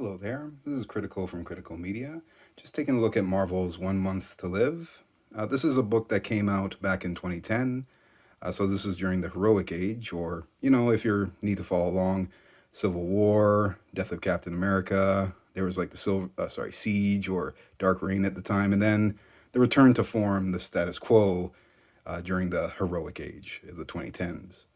Hello there, this is Critical from Critical Media. Just taking a look at Marvel's One Month to Live. This is a book that came out back in 2010. So this is during the heroic age, or, if you need to follow along, Civil War, Death of Captain America. There was like the Siege or Dark Reign at the time, and then the return to form, the status quo, during the heroic age of the 2010s.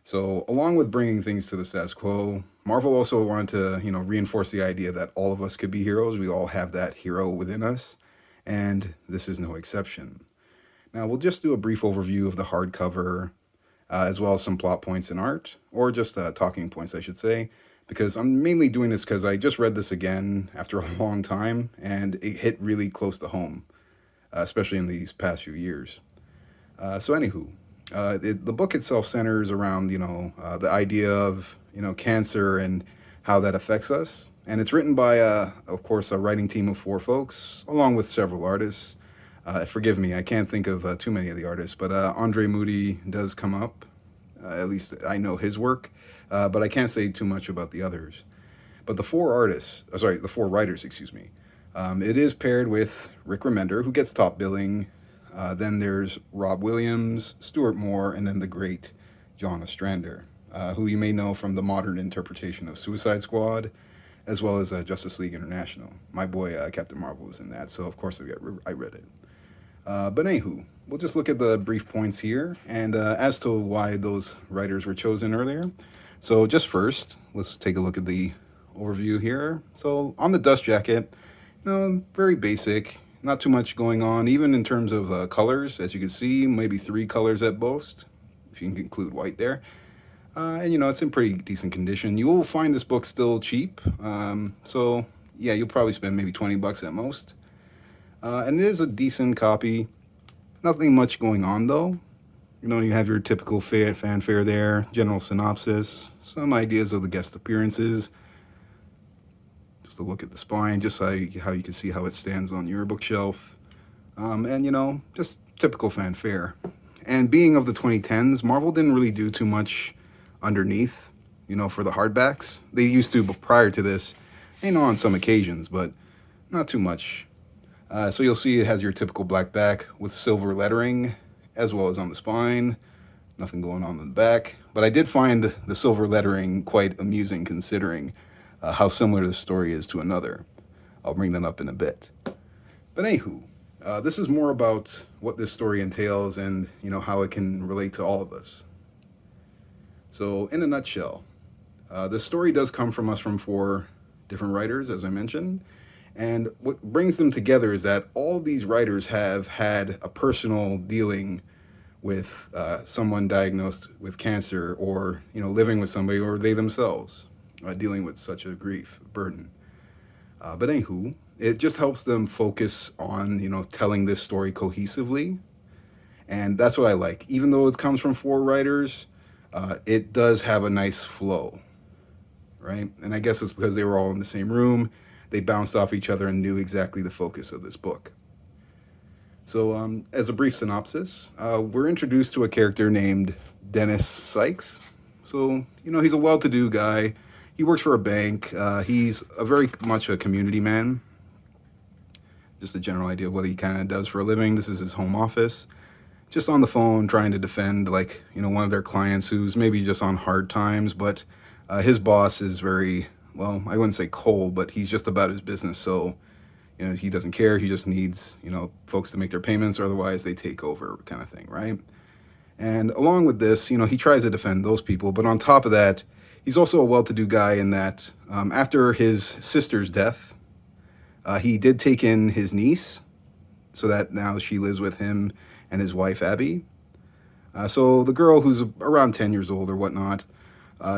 So, along with bringing things to the status quo, Marvel also wanted to, reinforce the idea that all of us could be heroes. We all have that hero within us, and this is no exception. Now, we'll just do a brief overview of the hardcover, as well as some plot points in art, or just talking points, I should say, because I'm mainly doing this because I just read this again after a long time, and it hit really close to home, especially in these past few years. Anywho, the book itself centers around the idea of cancer and how that affects us, and it's written by of course a writing team of four folks along with several artists. Forgive me, I can't think of too many of the artists, but Andre Moody does come up. At least I know his work, but I can't say too much about the others. But the four writers, excuse me. It is paired with Rick Remender, who gets top billing. Then there's Rob Williams, Stuart Moore, and then the great John Ostrander, who you may know from the modern interpretation of Suicide Squad, as well as Justice League International. My boy Captain Marvel was in that, so of course I read it. But anywho, we'll just look at the brief points here, and as to why those writers were chosen earlier. So just first, let's take a look at the overview here. So on the dust jacket, very basic, not too much going on, even in terms of colors. As you can see, maybe three colors at most, if you can include white there. And it's in pretty decent condition. You will find this book still cheap. So yeah, you'll probably spend maybe $20 at most. And it is a decent copy. Nothing much going on though. You have your typical fanfare there, general synopsis, some ideas of the guest appearances. Just a look at the spine, just how you can see how it stands on your bookshelf. And just typical fanfare. And being of the 2010s, Marvel didn't really do too much underneath, for the hardbacks. They used to prior to this, on some occasions, but not too much. So you'll see it has your typical black back with silver lettering, as well as on the spine. Nothing going on in the back. But I did find the silver lettering quite amusing considering how similar this story is to another. I'll bring that up in a bit. But anywho, this is more about what this story entails and, how it can relate to all of us. So in a nutshell, the story does come from us from four different writers, as I mentioned. And what brings them together is that all these writers have had a personal dealing with someone diagnosed with cancer, or living with somebody, or they themselves dealing with such a grief burden. But anywho, it just helps them focus on telling this story cohesively, and that's what I like. Even though it comes from four writers, it does have a nice flow, right? And I guess it's because they were all in the same room. They bounced off each other and knew exactly the focus of this book. So, as a brief synopsis, we're introduced to a character named Dennis Sykes. So, he's a well-to-do guy. He works for a bank. He's a very much a community man. Just a general idea of what he kind of does for a living. This is his home office. Just on the phone trying to defend, one of their clients who's maybe just on hard times, but his boss is very, well, I wouldn't say cold, but he's just about his business. So, he doesn't care. He just needs, folks to make their payments, or otherwise they take over, kind of thing, right? And along with this, he tries to defend those people. But on top of that, he's also a well-to-do guy in that after his sister's death, he did take in his niece, so that now she lives with him and his wife, Abby. So the girl, who's around 10 years old or whatnot,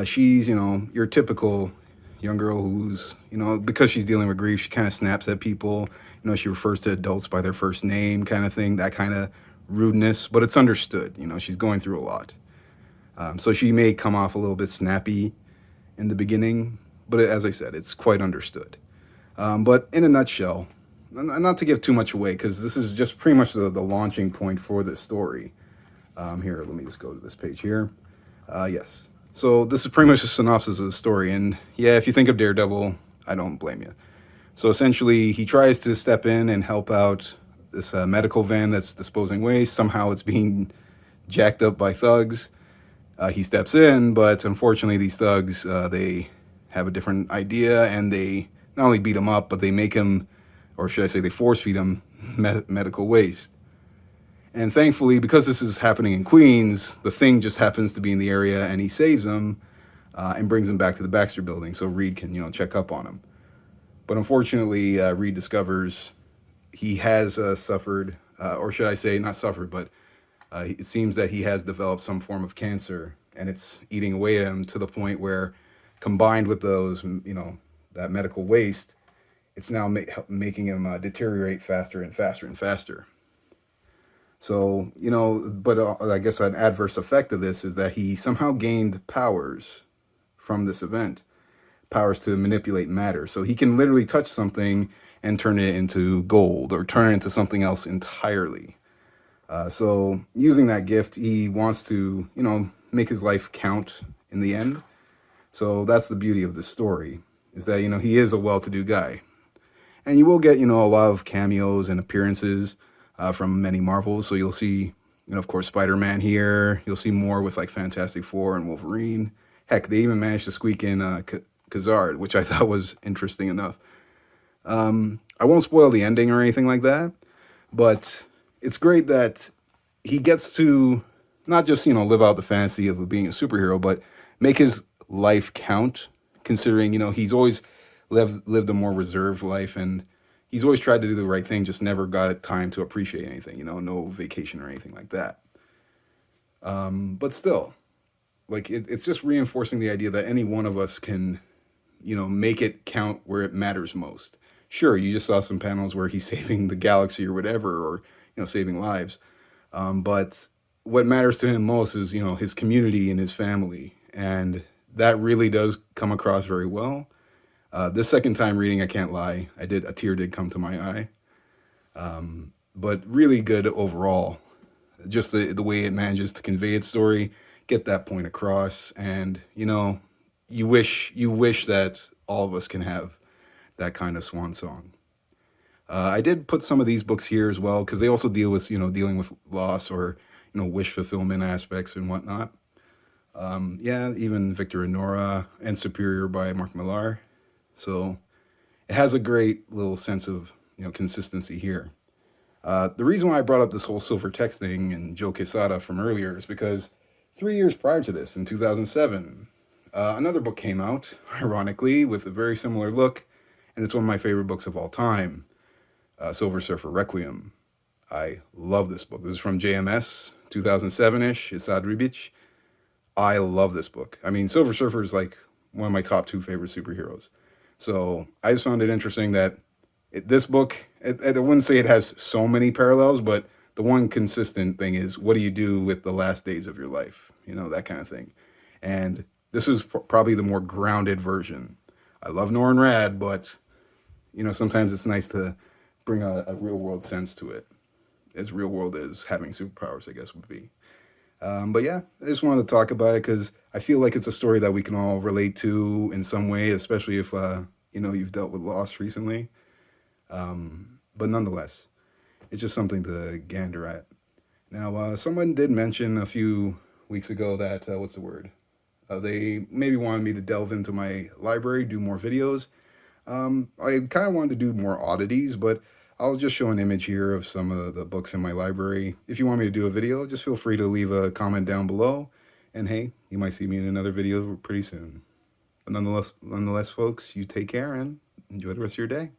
she's, your typical young girl who's, because she's dealing with grief, she kind of snaps at people. She refers to adults by their first name, kind of thing, that kind of rudeness, but it's understood. She's going through a lot. So she may come off a little bit snappy in the beginning, but as I said, it's quite understood. But in a nutshell, not to give too much away, because this is just pretty much the launching point for this story. Here, let me just go to this page here. Yes. So this is pretty much a synopsis of the story. And yeah, if you think of Daredevil, I don't blame you. So essentially, he tries to step in and help out this medical van that's disposing waste. Somehow it's being jacked up by thugs. He steps in, but unfortunately, these thugs, they have a different idea, and they not only beat him up, but they make him, or should I say, they force feed him medical waste. And thankfully, because this is happening in Queens, the thing just happens to be in the area, and he saves him and brings him back to the Baxter building so Reed can, check up on him. But unfortunately, Reed discovers he has suffered, or should I say, not suffered, but it seems that he has developed some form of cancer, and it's eating away at him to the point where, combined with those, that medical waste, it's now making him deteriorate faster and faster and faster. So, but I guess an adverse effect of this is that he somehow gained powers from this event, powers to manipulate matter. So he can literally touch something and turn it into gold or turn it into something else entirely. So using that gift, he wants to, make his life count in the end. So that's the beauty of this story, is that, he is a well-to-do guy. And you will get, a lot of cameos and appearances from many Marvels. So you'll see, of course, Spider-Man here. You'll see more with like Fantastic Four and Wolverine. Heck, they even managed to squeak in Kazard, which I thought was interesting enough. I won't spoil the ending or anything like that, but it's great that he gets to not just, live out the fantasy of being a superhero, but make his life count, considering, he's always lived a more reserved life, and he's always tried to do the right thing, just never got time to appreciate anything, no vacation or anything like that. But still, like, it's just reinforcing the idea that any one of us can, make it count where it matters most. Sure, you just saw some panels where he's saving the galaxy or whatever, or, saving lives. But what matters to him most is, his community and his family. And that really does come across very well. This second time reading, I can't lie, a tear did come to my eye. But really good overall. Just the way it manages to convey its story, get that point across, and you wish that all of us can have that kind of swan song. I did put some of these books here as well because they also deal with dealing with loss or wish fulfillment aspects and whatnot. Even Victor and Nora and Superior by Mark Millar. So it has a great little sense of consistency here. The reason why I brought up this whole Silver Text thing and Joe Quesada from earlier is because 3 years prior to this, in 2007, another book came out, ironically, with a very similar look, and it's one of my favorite books of all time, Silver Surfer Requiem. I love this book. This is from JMS, 2007-ish. It's Adribich. I love this book. I mean, Silver Surfer is like one of my top 2 favorite superheroes. So I just found it interesting that this book, I wouldn't say it has so many parallels, but the one consistent thing is, what do you do with the last days of your life? That kind of thing. And this is probably the more grounded version. I love Norrin Rad, but, sometimes it's nice to bring a real world sense to it. As real world as having superpowers, I guess, would be. But yeah, I just wanted to talk about it because I feel like it's a story that we can all relate to in some way, especially if, you've dealt with loss recently. But nonetheless, it's just something to gander at. Now, someone did mention a few weeks ago that, what's the word? They maybe wanted me to delve into my library, do more videos. I kind of wanted to do more oddities, but I'll just show an image here of some of the books in my library. If you want me to do a video, just feel free to leave a comment down below. And hey, you might see me in another video pretty soon. But nonetheless, folks, you take care and enjoy the rest of your day.